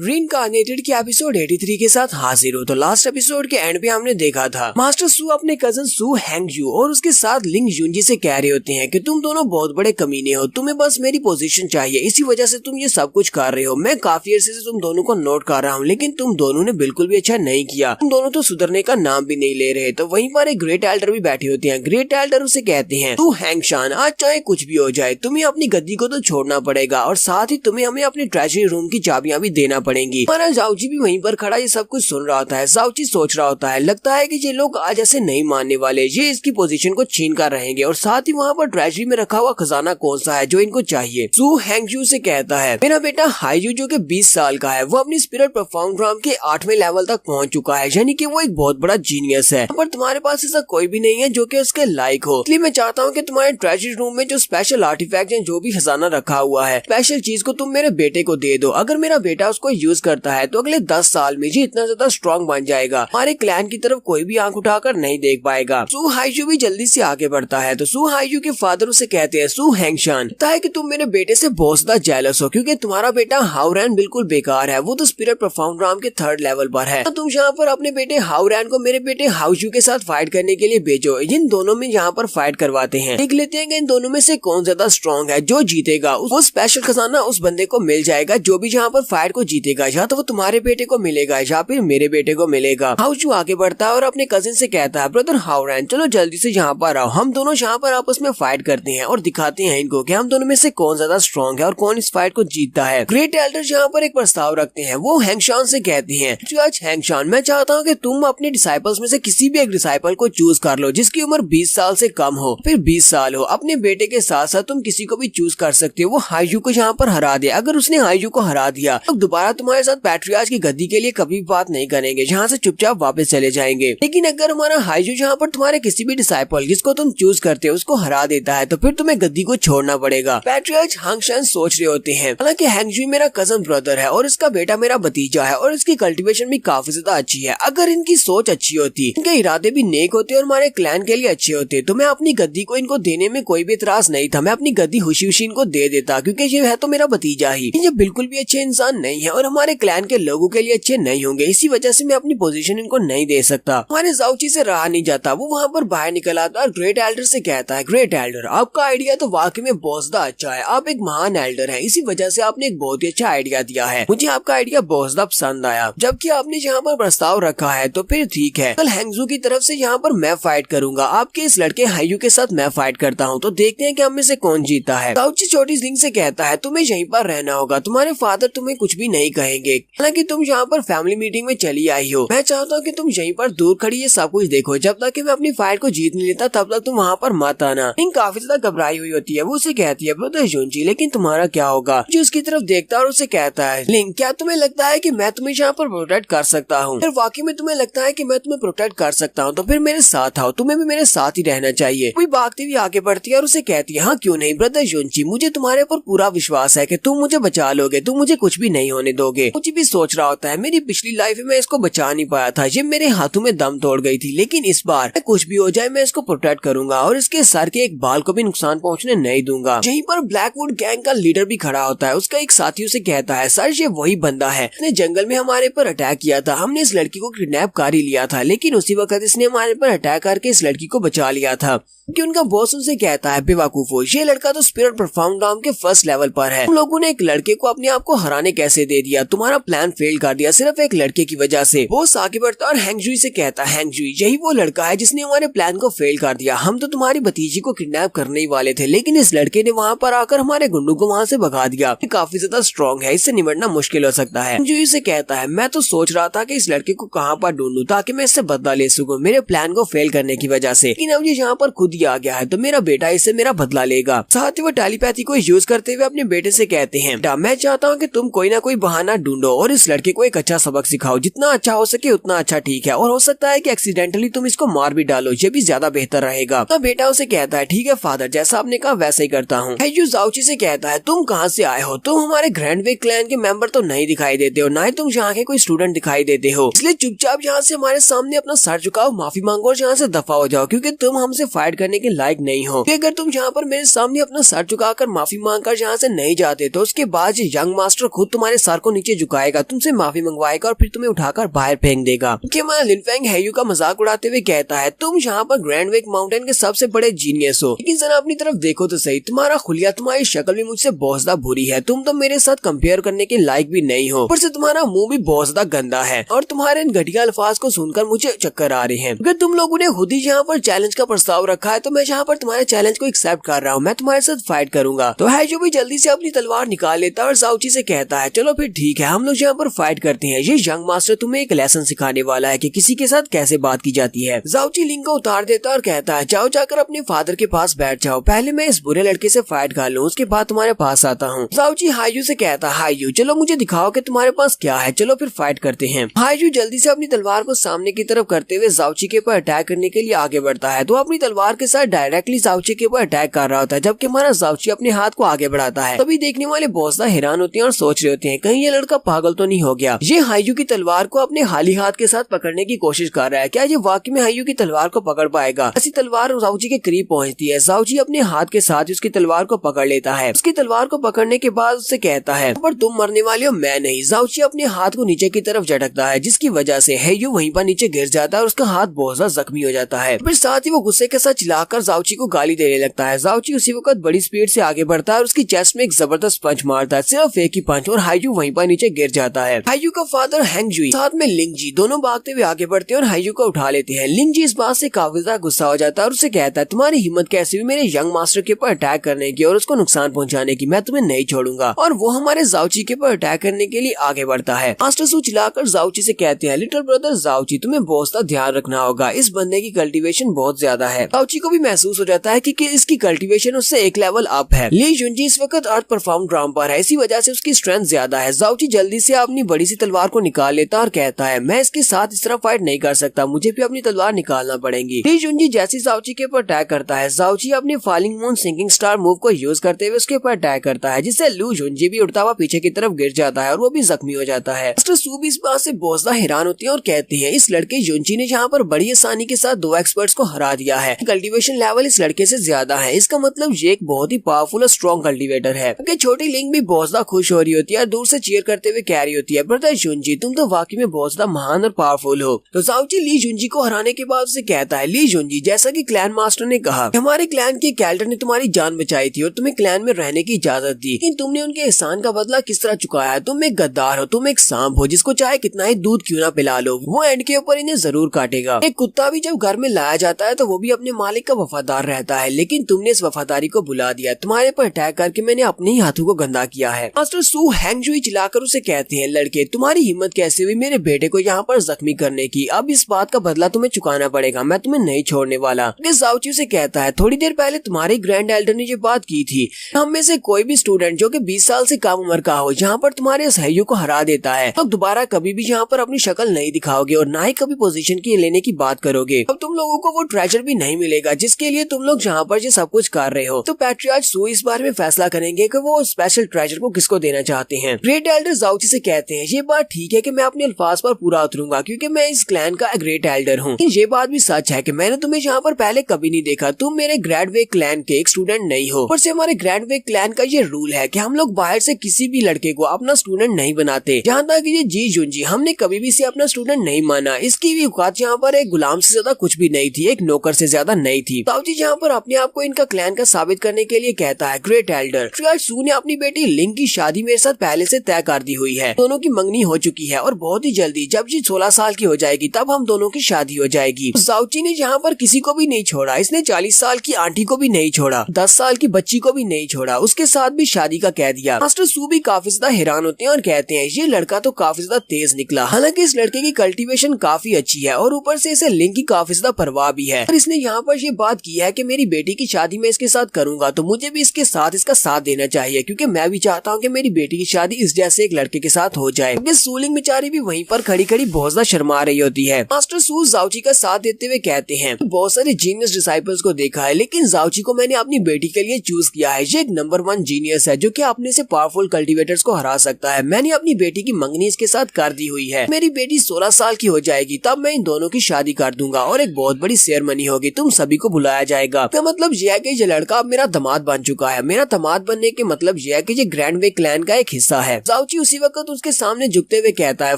रीइंकार्नेटेड के एपिसोड 83 के साथ हाजिर हो। तो लास्ट एपिसोड के एंड पे हमने देखा था मास्टर सू अपने कजन सू हैंगजू और उसके साथ लिंग यूनजी से कह रहे होते हैं कि तुम दोनों बहुत बड़े कमीने हो, तुम्हें बस मेरी पोजीशन चाहिए, इसी वजह से तुम ये सब कुछ कर रहे हो। मैं काफी अरसे से तुम दोनों को नोट कर रहा हूँ, लेकिन तुम दोनों ने बिल्कुल भी अच्छा नहीं किया, तुम दोनों तो सुधरने का नाम भी नहीं ले रहे। तो वहीं पर एक ग्रेट एल्डर भी बैठे होते हैं। ग्रेट एल्डर उसे कहते हैं, तू हैंगशान, आज चाहे कुछ भी हो जाए तुम्हें अपनी गद्दी को तो छोड़ना पड़ेगा और साथ ही तुम्हें हमें अपनी ट्रेजरी रूम की चाबियां भी देना पड़ेंगी। हमारा जाओची भी वहीं पर खड़ा ये सब कुछ सुन रहा होता है। जाओची सोच रहा होता है, लगता है कि ये लोग आज ऐसे नहीं मानने वाले, ये इसकी पोजीशन को छीन कर रहेंगे और साथ ही वहाँ पर ट्रेजरी में रखा हुआ खजाना कौन सा है जो इनको चाहिए। सू हैंगजू से कहता है, मेरा बेटा हाईजू जो कि 20 साल का है, वो अपनी स्पिरिट परफॉर्म के 8वें लेवल तक पहुंच चुका है, यानी कि वो एक बहुत बड़ा जीनियस है, पर तुम्हारे पास ऐसा कोई भी नहीं है जो कि उसके लायक हो। इसलिए मैं चाहता हूँ कि तुम्हारे ट्रेजरी रूम में जो स्पेशल आर्टिफैक्ट है, जो भी खजाना रखा हुआ है, स्पेशल चीज को तुम मेरे बेटे को दे दो। अगर मेरा बेटा उसको यूज करता है तो अगले 10 साल में जी इतना ज्यादा स्ट्रॉन्ग बन जाएगा, हमारे क्लैन की तरफ कोई भी आंख उठाकर नहीं देख पाएगा। सू हाईजू भी जल्दी से आगे बढ़ता है। तो सू हाईजू के फादर उसे कहते हैं, सू हैंगशान, लगता है कि तुम मेरे बेटे से बहुत ज्यादा जेलस हो, क्योंकि तुम्हारा बेटा हाउरैन बिल्कुल बेकार है, वो तो स्पिरिट परफॉर्म के 3rd लेवल पर है। तो तुम यहाँ पर अपने बेटे हाउरैन को मेरे बेटे हाउजू के साथ फाइट करने के लिए भेजो। इन दोनों में यहाँ पर फाइट करवाते हैं, देख लेते हैं कि इन दोनों में से कौन ज्यादा स्ट्रॉन्ग है। जो जीतेगा वो स्पेशल खजाना उस बंदे को मिल जाएगा जो भी यहाँ पर फाइट को जीतेगा, या तो वो तुम्हारे बेटे को मिलेगा या फिर मेरे बेटे को मिलेगा। हाउजू आगे बढ़ता है और अपने कजिन से कहता है, ब्रदर हाउरैन, चलो जल्दी से यहाँ पर आओ, हम दोनों यहाँ पर आपस में फाइट करते हैं और दिखाते हैं इनको कि हम दोनों में से कौन ज्यादा स्ट्रॉन्ग है और कौन इस फाइट को जीतता है। ग्रेट एल्डर यहाँ पर एक प्रस्ताव रखते हैं। वो हैंगशान से कहते हैं, हैंगशान, मैं चाहता हूँ कि तुम अपने डिसाइपल्स में से किसी भी एक डिसाइपल को चूज कर लो जिसकी उम्र 20 साल से कम हो, फिर 20 साल हो। अपने बेटे के साथ साथ तुम किसी को भी चूज कर सकते हो। वो हाईजू को यहाँ पर हरा दे। अगर उसने हाईजू को हरा दिया तो दोबारा तुम्हारे साथ पैट्रियार्च की गद्दी के लिए कभी बात नहीं करेंगे, यहाँ से चुपचाप वापस चले जाएंगे। लेकिन अगर हमारा हाईजू यहाँ पर तुम्हारे किसी भी डिसाइपल जिसको तुम चूज करते हो उसको हरा देता है तो फिर तुम्हें गद्दी को छोड़ना पड़ेगा। पैट्रियार्च हैंगशान सोच रहे होते हैं, हालांकि हैंगजू मेरा कजन ब्रदर है और इसका बेटा मेरा भतीजा है और इसकी कल्टीवेशन भी काफी ज्यादा अच्छी है। अगर इनकी सोच अच्छी होती, इनके इरादे भी नेक होते और हमारे क्लैन के लिए अच्छे होते तो मैं अपनी गद्दी को इनको देने में कोई भी इतराज नहीं था। मैं अपनी गद्दी खुशी खुशी इनको दे देता, क्योंकि ये है तो मेरा भतीजा ही। ये बिल्कुल भी अच्छे इंसान नहीं है और हमारे क्लैन के लोगों के लिए अच्छे नहीं होंगे, इसी वजह से मैं अपनी पोजीशन इनको नहीं दे सकता। हमारे जाउची से रहा नहीं जाता, वो वहाँ पर बाहर निकल आता और ग्रेट एल्डर से कहता है, ग्रेट एल्डर, आपका आइडिया तो वाकई में बहुत ज्यादा अच्छा है, आप एक महान एल्डर हैं, इसी वजह से आपने एक बहुत ही अच्छा आइडिया दिया है, मुझे आपका आइडिया बहुत ज्यादा पसंद आया। जबकि आपने यहाँ पर प्रस्ताव रखा है तो फिर ठीक है, कल हैंगजू की तरफ से यहाँ पर मैं फाइट करूंगा, आपके इस लड़के हाईयू के साथ मैं फाइट करता हूँ, तो देखते हैं कि हम में से कौन जीता है। जाउची छोटी लिंग से कहता है, तुम्हें यहीं पर रहना होगा, तुम्हारे फादर तुम्हें कुछ भी नहीं कहेंगे, हालांकि तुम यहाँ पर फैमिली मीटिंग में चली आई हो। मैं चाहता हूँ कि तुम यहीं पर दूर खड़ी ये सब कुछ देखो, जब तक कि मैं अपनी फाइट को जीत नहीं लेता तब तक तुम वहाँ पर मत आना। लिंग काफी ज्यादा घबराई हुई होती है। वो उसे कहती है, ब्रदर यूनजी, लेकिन तुम्हारा क्या होगा? जो उसकी तरफ देखता है और उसे कहता है, लिंग, क्या तुम्हें लगता है कि मैं तुम्हें यहाँ पर प्रोटेक्ट कर सकता हूँ? फिर वाकई में तुम्हें लगता है कि मैं तुम्हें प्रोटेक्ट कर सकता हूँ तो फिर मेरे साथ आओ, तुम्हें भी मेरे साथ ही रहना चाहिए। कोई भागती हुई आगे बढ़ती है और उसे कहती है, हाँ क्यों नहीं ब्रदर यूनजी, मुझे तुम्हारे ऊपर पूरा विश्वास है कि तुम मुझे बचा लोगे, तुम मुझे कुछ भी नहीं होने दोगे। मुझे भी सोच रहा होता है, मेरी पिछली लाइफ में मैं इसको बचा नहीं पाया था, ये मेरे हाथों में दम तोड़ गई थी, लेकिन इस बार कुछ भी हो जाए मैं इसको प्रोटेक्ट करूंगा और इसके सर के एक बाल को भी नुकसान पहुंचने नहीं दूंगा। यहीं पर ब्लैकवुड गैंग का लीडर भी खड़ा होता है। उसका एक साथी उसे कहता है, सर ये वही बंदा है, इसने जंगल में हमारे पर अटैक किया था, हमने इस लड़की को किडनैप कर ही लिया था, लेकिन उसी वक्त इसने हमारे पर अटैक करके इस लड़की को बचा लिया था। कि उनका बॉस उनसे कहता है, बेवकूफो, ये लड़का तो स्पिरिट परफॉर्म के 1st लेवल पर है, तुम लोगों ने एक लड़के को अपने आप को हराने कैसे दे दिया? तुम्हारा प्लान फेल कर दिया सिर्फ एक लड़के की वजह से। बॉस आगे बढ़ता और हैंगजुई से कहता है, हैंगजुई, यही वो लड़का है जिसने हमारे प्लान को फेल कर दिया। हम तो तुम्हारी भतीजी को किडनैप करने ही वाले थे, लेकिन इस लड़के ने वहाँ पर आकर हमारे गुंडों को वहाँ से भगा दिया। काफी ज्यादा स्ट्रॉन्ग है, इससे निपटना मुश्किल हो सकता है। हैंगजुई से कहता है, मैं तो सोच रहा था कि इस लड़के को कहाँ पर ढूंढूं ताकि मैं इससे बदला ले सकूं मेरे प्लान को फेल करने की वजह से, लेकिन अब ये यहाँ पर खुद ही आ गया है तो मेरा बेटा इससे मेरा बदला लेगा। साथ ही वो टेलीपैथी को यूज करते हुए अपने बेटे से कहते हैं, मैं चाहता हूँ कि तुम कोई ना कोई बहाना ढूंढो और इस लड़के को एक अच्छा सबक सिखाओ, जितना अच्छा हो सके उतना अच्छा ठीक है, और हो सकता है कि एक्सीडेंटली तुम इसको मार भी डालो, ये भी ज्यादा बेहतर रहेगा। तो बेटा उसे कहता है, ठीक है फादर, जैसा आपने कहा वैसा ही करता हूँ। हाईजू जाउची से कहता है, तुम कहाँ से आए हो? तुम हमारे ग्रैंडवे क्लैन के मेंबर तो नहीं दिखाई देते हो, ना ही तुम यहाँ के कोई स्टूडेंट दिखाई देते हो, इसलिए चुपचाप यहाँ से हमारे सामने अपना सर झुकाओ, माफी मांगो और यहाँ से दफा हो जाओ, क्योंकि तुम हमसे फाइट करने के लायक नहीं हो। अगर तुम यहाँ पर मेरे सामने अपना सर झुकाकर माफी मांगकर यहाँ से नहीं जाते तो उसके बाद यंग मास्टर खुद तुम्हारे सर को को नीचे झुकाएगा, तुमसे माफी मंगवाएगा और फिर तुम्हें उठाकर बाहर फेंक देगा। हमारा लिनफेंग हैयू का मजाक उड़ाते हुए कहता है, तुम यहाँ पर ग्रैंड वेक माउंटेन के सबसे बड़े जीनियस हो, लेकिन जरा अपनी तरफ देखो तो सही, तुम्हारा खुलिया, तुम्हारी शक्ल भी मुझसे बहुत ज्यादा बुरी है, तुम तो मेरे साथ कंपेयर करने के लायक भी नहीं हो, ऊपर से तुम्हारा मुंह भी बहुत ज्यादा गंदा है और तुम्हारे इन घटिया अल्फाज को सुनकर मुझे चक्कर आ रहे हैं। अगर तुम लोगों ने खुद ही यहाँ पर चैलेंज का प्रस्ताव रखा है तो मैं यहाँ पर तुम्हारे चैलेंज को एक्सेप्ट कर रहा हूँ, मैं तुम्हारे साथ फाइट करूंगा। तो हैयू भी जल्दी से अपनी तलवार निकाल लेता है और जाओची से कहता है, चलो फिर ठीक है, हम लोग यहाँ पर फाइट करते हैं। ये यंग मास्टर तुम्हें एक लेसन सिखाने वाला है कि किसी के साथ कैसे बात की जाती है। जाओची लिंग को उतार देता है और कहता है, जाओ जाकर अपने फादर के पास बैठ जाओ, पहले मैं इस बुरे लड़के से फाइट कर लूँ, उसके बाद तुम्हारे पास आता हूँ। जाओची हायू से कहता है, हायू चलो मुझे दिखाओ कि तुम्हारे पास क्या है, चलो फिर फाइट करते हैं। हायू जल्दी से अपनी तलवार को सामने की तरफ करते हुए जाओची के ऊपर अटैक करने के लिए आगे बढ़ता है। तो अपनी तलवार के साथ डायरेक्टली जाओची के ऊपर अटैक कर रहा होता है, जबकि हमारा जाओची अपने हाथ को आगे बढ़ाता है। तभी देखने वाले बहुत ज्यादा हैरान होते हैं और सोच रहे होते हैं, कहीं ये लड़का पागल तो नहीं हो गया। ये हायू की तलवार को अपने खाली हाथ के साथ पकड़ने की कोशिश कर रहा है, क्या ये वाकई में हायू की तलवार को पकड़ पाएगा? ऐसी तलवार जाओची के करीब पहुंचती है। जाओची अपने हाथ के साथ उसकी तलवार को पकड़ लेता है। उसकी तलवार को पकड़ने के बाद उससे कहता है, पर तुम मरने वाले हो, मैं नहीं। जाओची अपने हाथ को नीचे की तरफ झटकता है, जिसकी वजह से हैयू वहीं पर नीचे गिर जाता है और उसका हाथ बहुत ज्यादा जख्मी हो जाता है। फिर साथ ही वो गुस्से के साथ चिल्लाकर जाओची को गाली देने लगता है। जाओची उसी वक्त बड़ी स्पीड से आगे बढ़ता है और उसकी चेस्ट में एक जबरदस्त पंच मारता है, सिर्फ एक ही पंच, और हैयू वहीं पर नीचे गिर जाता है। हैयू का फादर हैंगजुई साथ में लिंगजी दोनों भागते हुए आगे बढ़ते हैं और हैयू को उठा लेते हैं। लिंगजी इस बात से काफी ज्यादा गुस्सा हो जाता है और उसे कहता है, तुम्हारी हिम्मत कैसे हुई मेरे यंग मास्टर के ऊपर अटैक करने की और उसको नुकसान पहुंचाने की, मैं तुम्हें नहीं छोड़ूंगा। और वो हमारे जाओची के ऊपर अटैक करने के लिए आगे बढ़ता है। मास्टर सू चिल्लाकर जाओची से कहते हैं, लिटिल ब्रदर जाओची, तुम्हें बहुत सा ध्यान रखना होगा, इस बंदे की कल्टीवेशन बहुत ज्यादा है। जाओची को भी महसूस हो जाता है कि इसकी कल्टीवेशन उससे एक लेवल अप है। ली जुनजी इस वक्त अर्थ परफॉर्म ग्राउंड पर है, इसी वजह से उसकी स्ट्रेंथ ज्यादा है। जाओची जल्दी से अपनी बड़ी सी तलवार को निकाल लेता और कहता है, मैं इसके साथ इस तरह फाइट नहीं कर सकता, मुझे भी अपनी तलवार निकालना पड़ेगी। ली जुनजी जैसे जाओची के ऊपर अटैक करता है, जाओची अपने falling moon sinking star move को यूज करते हुए उसके ऊपर अटैक करता है, जिससे लू जुनजी भी उड़ता हुआ पीछे की तरफ गिर जाता है और वो भी जख्मी हो जाता है। मास्टर सू भी इस बात से बहुत ज्यादा हैरान होती है और कहते हैं, इस लड़के युनजी ने यहाँ पर बड़ी आसानी के साथ दो एक्सपर्ट्स को हरा दिया है, कल्टीवेशन लेवल इस लड़के से ज्यादा है, इसका मतलब ये एक बहुत ही पावरफुल और स्ट्रॉन्ग कल्टीवेटर है। छोटी लिंग भी बहुत ज्यादा खुश हो रही होती है और दूर से चीयर करते हुए कह रही होती है, ब्रदर युनजी, तुम तो वाकई में बहुत ज्यादा महान और पावरफुल हो। तो जाओची ली जुनजी को हराने के बाद उसे कहता है, ली जुनजी, जैसा कि क्लैन मास्टर ने कहा, हमारे क्लैन के कैल्डर ने तुम्हारी जान बचाई थी और तुम्हें क्लैन में रहने की इजाजत दी, लेकिन तुमने उनके एहसान का बदला किस तरह चुकाया? तुम एक गद्दार हो, तुम एक सांप हो, जिसको चाहे कितना ही दूध क्यों ना पिला लो, वो एंड के ऊपर इन्हें जरूर काटेगा। एक कुत्ता भी जब घर में लाया जाता है तो वो भी अपने मालिक का वफादार रहता है, लेकिन तुमने इस वफादारी को बुला दिया, तुम्हारे पर अटैक करके मैंने अपने ही हाथों को गंदा किया है। मास्टर सू हैंगजुई चिल्लाकर उसे कहते हैं, लड़के, तुम्हारी हिम्मत कैसे हुई मेरे बेटे को यहाँ पर जख्मी करने की? अब इस बात का बदला तुम्हें चुकाना पड़ेगा, मैं तुम्हें नहीं छोड़ने वाला। जाओची से कहता है, थोड़ी देर पहले तुम्हारे ग्रैंड एल्डर ने ये बात की थी, हम में से कोई भी स्टूडेंट जो कि 20 साल से कम उम्र का हो यहाँ पर तुम्हारे इस हैयू को हरा देता है तो दोबारा कभी भी यहाँ पर अपनी शक्ल नहीं दिखाओगे और ना ही कभी पोजीशन की लेने की बात करोगे। अब तुम लोगों को वो ट्रेजर भी नहीं मिलेगा जिसके लिए तुम लोग यहाँ पर ये सब कुछ कर रहे हो। तो पैट्रियार्च सू इस बारे में फैसला करेंगे कि वो स्पेशल ट्रेजर को किसको देना चाहते हैं। ग्रेट एल्डर जाओची से कहते हैं, ये बात ठीक है कि मैं अपने अल्फाज पर पूरा उतरूंगा क्योंकि मैं इस क्लैन का ग्रेट एल्डर हूँ, ये बात भी सच है कि मैंने तुम्हें यहाँ पर पहले कभी नहीं देखा, तुम मेरे ग्रैंड वे क्लैन के एक स्टूडेंट नहीं हो। पर से हमारे ग्रैंड वे क्लैन का ये रूल है कि हम लोग बाहर से किसी भी लड़के को अपना स्टूडेंट नहीं बनाते। जहाँ तक ये जी जुनजी, हमने कभी भी इसे अपना स्टूडेंट नहीं माना, इसकी भी औकात यहाँ पर एक गुलाम से ज्यादा कुछ भी नहीं थी, एक नौकर से ज्यादा नहीं थी। जाओची यहाँ पर अपने आप को इनका क्लैन का साबित करने के लिए कहता है, ग्रेट एल्डर, पैट्रियार्च सू ने अपनी बेटी लिंग की शादी मेरे साथ पहले से तय कर दी हुई है, दोनों की मंगनी हो चुकी है और बहुत ही जल्दी जब ये 16 साल की हो जाएगी तब हम दोनों की शादी हो जाएगी। जाओची ने यहाँ पर किसी को भी नहीं छोड़ा, इसने 40 साल की आंटी को भी नहीं छोड़ा, 10 साल की बच्ची को भी नहीं छोड़ा, उसके साथ भी शादी का कह दिया। मास्टर सू भी काफी ज्यादा हैरान होते हैं और कहते हैं, ये लड़का तो काफी ज्यादा तेज निकला, हालांकि इस लड़के की कल्टीवेशन काफी अच्छी है और ऊपर से इसे लिंग की काफी ज्यादा परवाह भी है। और इसने यहाँ पर ये बात की है कि मेरी बेटी की शादी मैं इसके साथ करूंगा तो मुझे भी इसके साथ इसका साथ देना चाहिए क्योंकि मैं भी चाहता हूँ कि मेरी बेटी की शादी इस जैसे एक लड़के के साथ हो जाए। सूलिंग बेचारी भी वहीं पर खड़ी खड़ी बहुत ज्यादा शर्मा रही होती है। मास्टर सू जाओची का साथ देते हुए कहते हैं, बहुत सारे जीनियस डिसाइपल्स को देखा है लेकिन जाओची को मैंने अपनी बेटी के लिए चूज किया है, ये एक नंबर 1 जीनियस है जो कि अपने से पावरफुल कल्टीवेटर्स को हरा सकता है। मैंने अपनी बेटी की मंगनी इसके साथ कर दी हुई है, मेरी बेटी 16 साल की हो जाएगी तब मैं इन दोनों की शादी कर दूंगा और एक बहुत बड़ी सेरेमनी होगी, तुम सभी को बुलाया जाएगा। तो मतलब यह है कि ये लड़का अब मेरा दामाद बन चुका है। मेरा दामाद बनने के मतलब यह है कि ये ग्रैंड वे क्लैन का एक हिस्सा है। जाओची उसी वक्त उसके सामने झुकते हुए कहता है,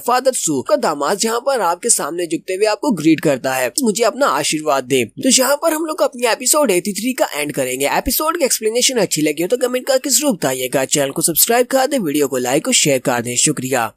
फादर सू का दामाद जहाँ पर आपके सामने झुकते हुए आपको ग्रीट करता है, मुझे अपना आशीर्वाद दे। तो यहाँ पर हम लोग अपनी एपिसोड 83 का एंड करेंगे। एपिसोड की एक्सप्लेनेशन अच्छी लगी हो तो कमेंट करके जरूर बताइएगा। चैनल को सब्सक्राइब कर दे, वीडियो को लाइक और शेयर कर दे। शुक्रिया।